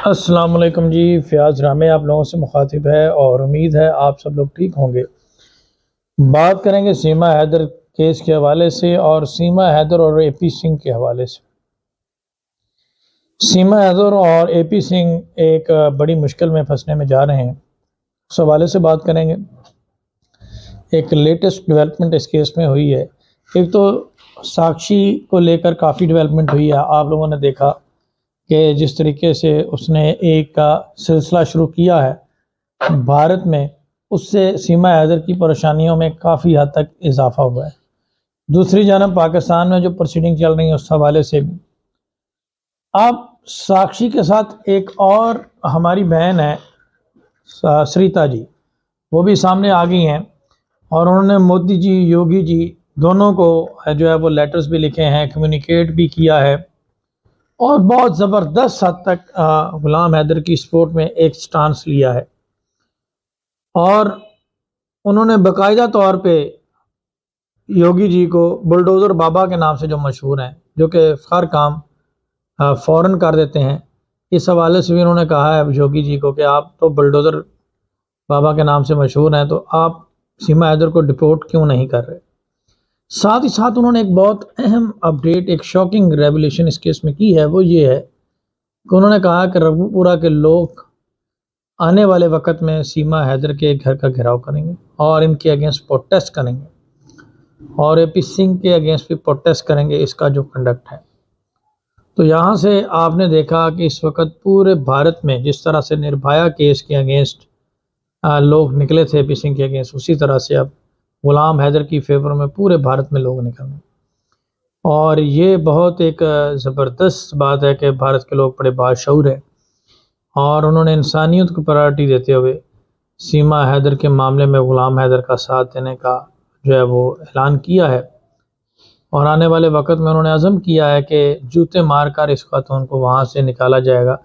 السلام علیکم جی، فیاض رامے آپ لوگوں سے مخاطب ہے اور امید ہے آپ سب لوگ ٹھیک ہوں گے۔ بات کریں گے سیما حیدر کیس کے حوالے سے اور سیما حیدر اور اے پی سنگھ کے حوالے سے۔ سیما حیدر اور اے پی سنگھ ایک بڑی مشکل میں پھنسنے میں جا رہے ہیں، اس حوالے سے بات کریں گے۔ ایک لیٹسٹ ڈیولپمنٹ اس کیس میں ہوئی ہے۔ ایک تو ساکشی کو لے کر کافی ڈیولپمنٹ ہوئی ہے، آپ لوگوں نے دیکھا کہ جس طریقے سے اس نے ایک سلسلہ شروع کیا ہے بھارت میں، اس سے سیما حیدر کی پریشانیوں میں کافی حد تک اضافہ ہوا ہے۔ دوسری جانب پاکستان میں جو پروسیڈنگ چل رہی ہیں اس حوالے سے بھی اب ساکشی کے ساتھ ایک اور ہماری بہن ہے سریتا جی، وہ بھی سامنے آ گئی ہیں اور انہوں نے مودی جی، یوگی جی دونوں کو جو ہے وہ لیٹرز بھی لکھے ہیں، کمیونیکیٹ بھی کیا ہے اور بہت زبردست حد تک غلام حیدر کی سپورٹ میں ایک سٹانس لیا ہے۔ اور انہوں نے باقاعدہ طور پہ یوگی جی کو بلڈوزر بابا کے نام سے جو مشہور ہیں، جو کہ ہر کام فوراً کر دیتے ہیں، اس حوالے سے بھی انہوں نے کہا ہے یوگی جی کو کہ آپ تو بلڈوزر بابا کے نام سے مشہور ہیں، تو آپ سیما حیدر کو ڈپورٹ کیوں نہیں کر رہے۔ ساتھ ہی ساتھ انہوں نے ایک بہت اہم اپڈیٹ، ایک شاکنگ ریولیشن اس کیس میں کی ہے، وہ یہ ہے کہ انہوں نے کہا کہ رگو پورہ کے لوگ آنے والے وقت میں سیما حیدر کے گھر کا گھیراؤ کریں گے اور ان کے اگینسٹ پروٹیسٹ کریں گے اور اے پی سنگھ کے اگینسٹ بھی پروٹیسٹ کریں گے، اس کا جو کنڈکٹ ہے۔ تو یہاں سے آپ نے دیکھا کہ اس وقت پورے بھارت میں جس طرح سے نربھیا کیس کے اگینسٹ لوگ نکلے تھے اے پی سنگھ کے اگینسٹ، اسی طرح سے اب غلام حیدر کی فیور میں پورے بھارت میں لوگ نکل رہے ہیں۔ اور یہ بہت ایک زبردست بات ہے کہ بھارت کے لوگ بڑے باشعور ہیں اور انہوں نے انسانیت کو پرائرٹی دیتے ہوئے سیما حیدر کے معاملے میں غلام حیدر کا ساتھ دینے کا جو ہے وہ اعلان کیا ہے، اور آنے والے وقت میں انہوں نے عزم کیا ہے کہ جوتے مار کر اس خاتون کو وہاں سے نکالا جائے گا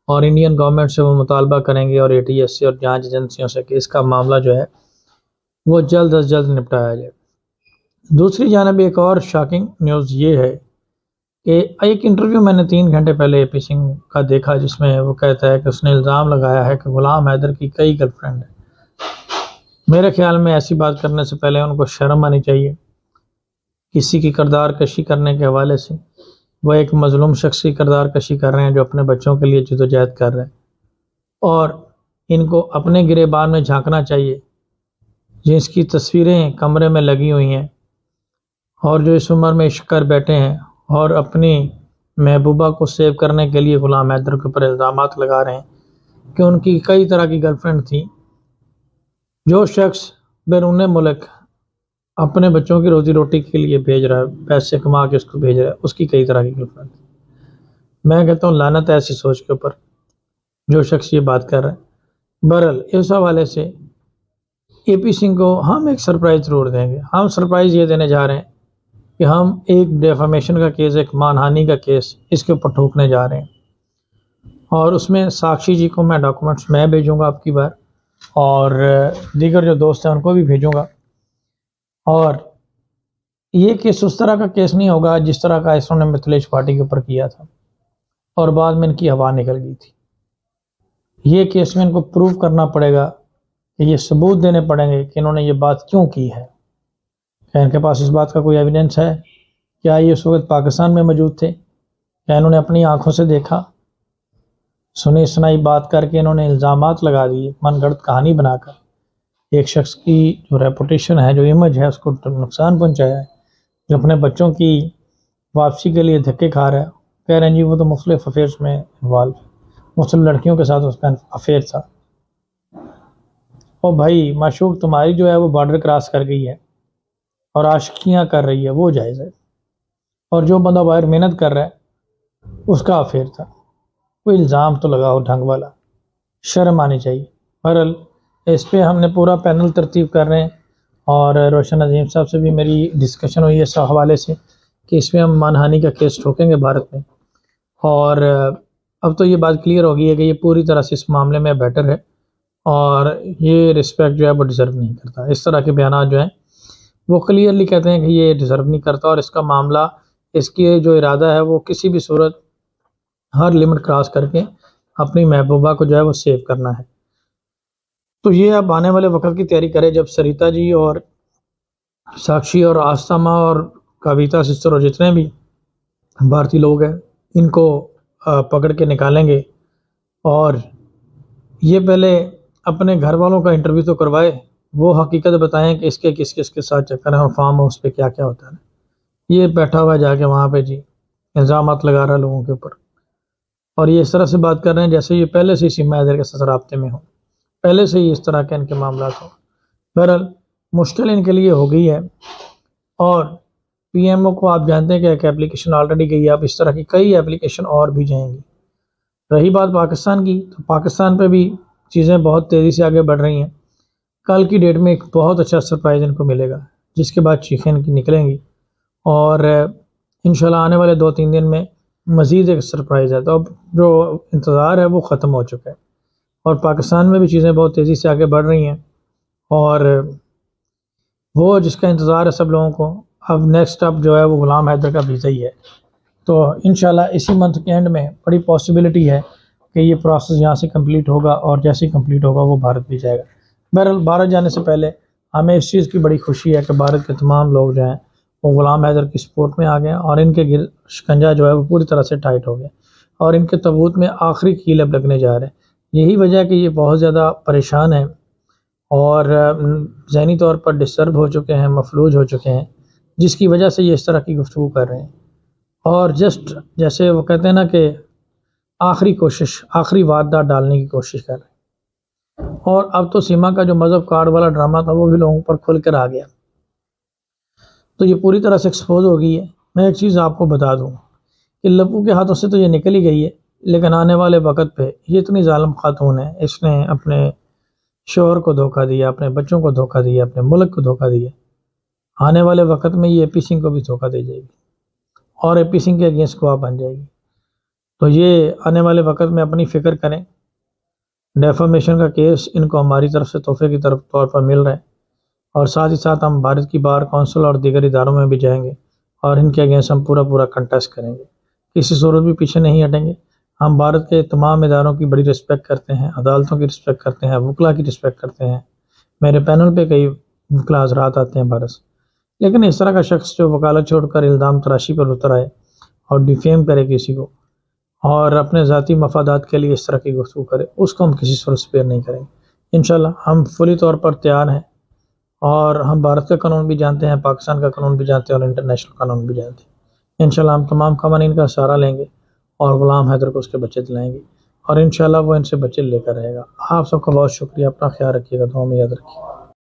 اور انڈین گورنمنٹ سے وہ مطالبہ کریں گے اور اے ٹی ایس سے اور جانچ ایجنسیوں سے کہ اس کا معاملہ جو ہے وہ جلد از جلد نپٹایا جائے۔ دوسری جانب ایک اور شاکنگ نیوز یہ ہے کہ ایک انٹرویو میں نے 3 گھنٹے پہلے اے پی سنگھ کا دیکھا، جس میں وہ کہتا ہے کہ اس نے الزام لگایا ہے کہ غلام حیدر کی کئی گرل فرینڈ ہیں۔ میرے خیال میں ایسی بات کرنے سے پہلے ان کو شرم آنی چاہیے۔ کسی کی کردار کشی کرنے کے حوالے سے وہ ایک مظلوم شخص کی کردار کشی کر رہے ہیں جو اپنے بچوں کے لیے جدوجہد کر رہے ہیں، اور ان کو اپنے گریبان میں جھانکنا چاہیے جس کی تصویریں کمرے میں لگی ہوئی ہیں اور جو اس عمر میں عشق کر بیٹھے ہیں اور اپنی محبوبہ کو سیو کرنے کے لیے غلام حیدر کے اوپر الزامات لگا رہے ہیں کہ ان کی کئی طرح کی گرل فرینڈ تھیں۔ جو شخص بیرون ملک اپنے بچوں کی روزی روٹی کے لیے بھیج رہا ہے، پیسے کما کے اس کو بھیج رہا ہے، اس کی کئی طرح کی گرل فرینڈ تھی۔ میں کہتا ہوں لعنت ہے ایسی سوچ کے اوپر جو شخص یہ بات کر رہا ہے۔ بہرحال اس حوالے سے اے پی سنگھ کو ہم ایک سرپرائز ضرور دیں گے۔ ہم سرپرائز یہ دینے جا رہے ہیں کہ ہم ایک ڈیفامیشن کا کیس، ایک مانہانی کا کیس اس کے اوپر ٹھوکنے جا رہے ہیں، اور اس میں ساکشی جی کو میں ڈاکومنٹس میں بھیجوں گا آپ کی بار، اور دیگر جو دوست ہیں ان کو بھی بھیجوں گا۔ اور یہ کیس اس طرح کا کیس نہیں ہوگا جس طرح کا اس نے متھلیش پارٹی کے اوپر کیا تھا اور بعد میں ان کی ہوا نکل گئی تھی۔ یہ کیس میں ان کو پروف کرنا پڑے گا کہ یہ ثبوت دینے پڑیں گے کہ انہوں نے یہ بات کیوں کی ہے۔ کیا ان کے پاس اس بات کا کوئی ایویڈنس ہے؟ کیا یہ اس وقت پاکستان میں موجود تھے؟ کیا انہوں نے اپنی آنکھوں سے دیکھا؟ سنی سنائی بات کر کے انہوں نے الزامات لگا دیے، من گھڑت کہانی بنا کر ایک شخص کی جو ریپوٹیشن ہے، جو امیج ہے، اس کو نقصان پہنچایا ہے، جو اپنے بچوں کی واپسی کے لیے دھکے کھا رہا ہے۔ کہہ رہے ہیں جی وہ تو مختلف افیئرس میں انوالو، مختلف لڑکیوں کے ساتھ اس کا افیئر تھا۔ اور بھائی معشوق تمہاری جو ہے وہ بارڈر کراس کر گئی ہے اور عاشقیاں کر رہی ہے، وہ جائز ہے، اور جو بندہ باہر محنت کر رہا ہے اس کا افیئر تھا۔ کوئی الزام تو لگاؤ ڈھنگ والا، شرم آنی چاہیے۔ بہرحال اس پہ ہم نے پورا پینل ترتیب کر رہے ہیں، اور روشن عظیم صاحب سے بھی میری ڈسکشن ہوئی ہے اس حوالے سے کہ اس میں ہم مانہانی کا کیس ٹھوکیں گے بھارت میں۔ اور اب تو یہ بات کلیئر ہو گئی ہے کہ یہ پوری طرح سے اس معاملے میں بیٹر ہے اور یہ رسپیکٹ جو ہے وہ ڈیزرو نہیں کرتا۔ اس طرح کے بیانات جو ہیں وہ کلیئرلی کہتے ہیں کہ یہ ڈیزرو نہیں کرتا، اور اس کا معاملہ، اس کی جو ارادہ ہے وہ کسی بھی صورت ہر لمٹ کراس کر کے اپنی محبوبہ کو جو ہے وہ سیو کرنا ہے۔ تو یہ اب آنے والے وقت کی تیاری کرے جب سریتا جی اور ساکشی اور آستما اور کویتا سسٹر اور جتنے بھی بھارتی لوگ ہیں ان کو پکڑ کے نکالیں گے، اور یہ پہلے اپنے گھر والوں کا انٹرویو تو کروائے، وہ حقیقت بتائیں کہ اس کے کس کس کے ساتھ چکر ہیں اور فارم ہاؤس پہ کیا کیا ہوتا ہے۔ یہ بیٹھا ہوا ہے جا کے وہاں پہ جی الزامات لگا رہا ہے لوگوں کے اوپر، اور یہ اس طرح سے بات کر رہے ہیں جیسے یہ پہلے سے ہی سیما حیدر کے ساتھ رابطے میں ہوں، پہلے سے ہی اس طرح کے ان کے معاملات ہوں۔ بہرحال مشکل ان کے لیے ہو گئی ہے، اور پی ایم او کو آپ جانتے ہیں کہ ایک اپلیکیشن آلریڈی گئی ہے، اب اس طرح کی کئی اپلیکیشن اور بھی جائیں گی۔ رہی بات پاکستان کی، تو پاکستان پہ بھی چیزیں بہت تیزی سے آگے بڑھ رہی ہیں۔ کل کی ڈیٹ میں ایک بہت اچھا سرپرائز ان کو ملے گا، جس کے بعد چیخیں ان کی نکلیں گی، اور انشاءاللہ آنے والے 2-3 دن میں مزید ایک سرپرائز ہے۔ تو اب جو انتظار ہے وہ ختم ہو چکا ہے، اور پاکستان میں بھی چیزیں بہت تیزی سے آگے بڑھ رہی ہیں، اور وہ جس کا انتظار ہے سب لوگوں کو، اب نیکسٹ اب جو ہے وہ غلام حیدر کا ویزا ہی ہے۔ تو انشاءاللہ اسی منتھ کے اینڈ میں بڑی پاسبلٹی ہے کہ یہ پروسیس یہاں سے کمپلیٹ ہوگا، اور جیسے ہی کمپلیٹ ہوگا وہ بھارت بھی جائے گا۔ بہرحال بھارت جانے سے پہلے ہمیں اس چیز کی بڑی خوشی ہے کہ بھارت کے تمام لوگ جو ہیں وہ غلام حیدر کی سپورٹ میں آ گئے ہیں، اور ان کے شکنجہ جو ہے وہ پوری طرح سے ٹائٹ ہو گیا، اور ان کے تابوت میں آخری کیل اب لگنے جا رہے ہیں۔ یہی وجہ ہے کہ یہ بہت زیادہ پریشان ہیں، اور ذہنی طور پر ڈسٹرب ہو چکے ہیں، مفلوج ہو چکے ہیں، جس کی وجہ سے یہ اس طرح کی گفتگو کر رہے ہیں، اور جسٹ جیسے وہ کہتے ہیں نا کہ آخری کوشش، آخری واردات ڈالنے کی کوشش کر رہے ہیں۔ اور اب تو سیما کا جو مذہب کارڈ والا ڈرامہ تھا وہ بھی لوگوں پر کھل کر آ گیا، تو یہ پوری طرح سے ایکسپوز ہو گئی ہے۔ میں ایک چیز آپ کو بتا دوں کہ لپو کے ہاتھوں سے تو یہ نکل ہی گئی ہے، لیکن آنے والے وقت پہ یہ اتنی ظالم خاتون ہے، اس نے اپنے شوہر کو دھوکہ دیا، اپنے بچوں کو دھوکہ دیا، اپنے ملک کو دھوکہ دیا۔ آنے والے وقت میں یہ اے پی سنگھ کو بھی دھوکہ دے جائے گی، اور اے پی سنگھ کے اگینسٹ گواہ بن جائے گی۔ تو یہ آنے والے وقت میں اپنی فکر کریں۔ ڈیفامیشن کا کیس ان کو ہماری طرف سے تحفے کی طور پر مل رہا ہے، اور ساتھ ہی ساتھ ہم بھارت کی بار کونسل اور دیگر اداروں میں بھی جائیں گے، اور ان کے اگینسٹ ہم پورا کنٹیسٹ کریں گے، کسی صورت بھی پیچھے نہیں ہٹیں گے۔ ہم بھارت کے تمام اداروں کی بڑی رسپیکٹ کرتے ہیں، عدالتوں کی رسپیکٹ کرتے ہیں، وکلا کی رسپیکٹ کرتے ہیں۔ میرے پینل پہ کئی وکلا حضرات آتے ہیں بھارت سے، لیکن اس طرح کا شخص جو وکالت چھوڑ کر الزام تراشی پر اتر آئے اور ڈیفیم کرے کسی کو، اور اپنے ذاتی مفادات کے لیے اس طرح کی گفتگو کرے، اس کو ہم کسی صورت سے پیئر نہیں کریں گے۔ انشاءاللہ ہم فلی طور پر تیار ہیں، اور ہم بھارت کا قانون بھی جانتے ہیں، پاکستان کا قانون بھی جانتے ہیں، اور انٹرنیشنل قانون بھی جانتے ہیں۔ انشاءاللہ ہم تمام قوانین کا سہارا لیں گے، اور غلام حیدر کو اس کے بچے دلائیں گے، اور انشاءاللہ وہ ان سے بچے لے کر رہے گا۔ آپ سب کا بہت شکریہ، اپنا خیال رکھیے گا، دعاؤں میں یاد رکھیے گا۔